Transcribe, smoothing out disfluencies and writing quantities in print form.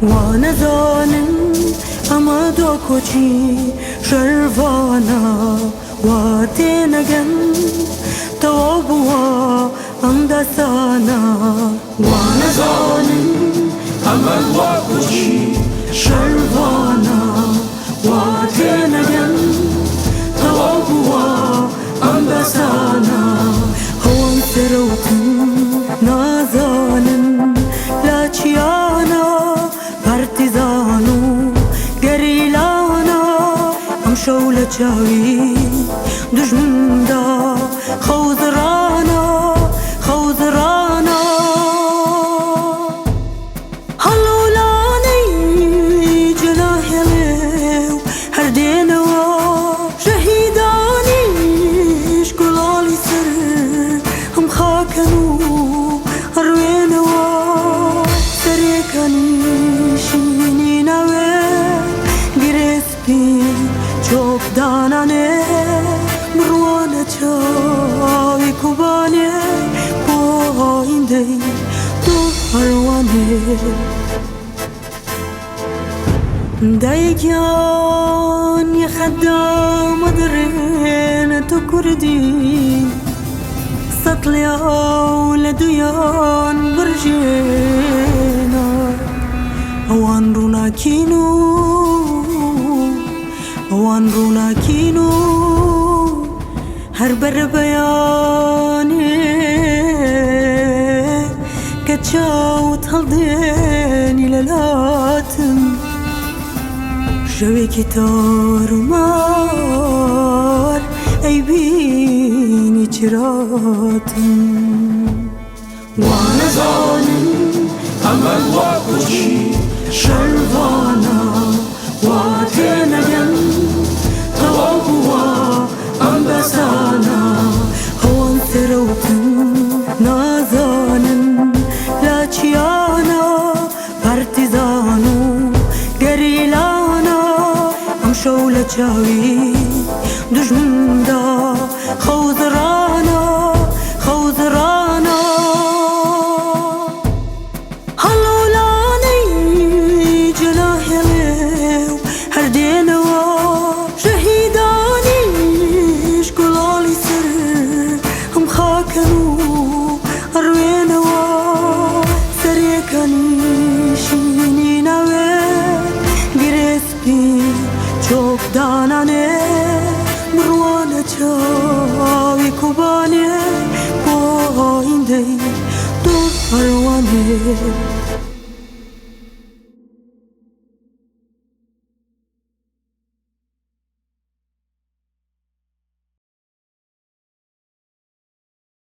وانا ظالم اما دوكوشي شرفانا واتينغن توبوا اندسانا وانا ظالم اما دوكوشي شرفانا واتينغن توبوا اندسانا هو انسروتن نازالن لا تشيانا partizanu gerilana am şöyle çavi düşmunda xawzrana halolani cenahelew her denewa şehidani şkulali ser am xakanu arwenewa serekani çok danane mruane çavi kubane boinde tu harwane دايكان يا خدام مدرين تكردي سطل يا أولاد يان برجينا وان رونا كينو وان رونا كينو هر بر بياني كتشاو تهلديني للاتم شوي كتار ومار اي بيني جراتم وانا ظالم اما الوقوشي شرفانا واتينغن توبوا اندسانا هو انسروتن نازانن لا تشيانا partizanu gerilana am şöyle çavi düşmunda xawzrana halolani cenahelew her denewa şehidani şkulali ser am xakanu arwenewa serekani şinina ve girespi çok danane mruane çavi kubane boinde tu harwane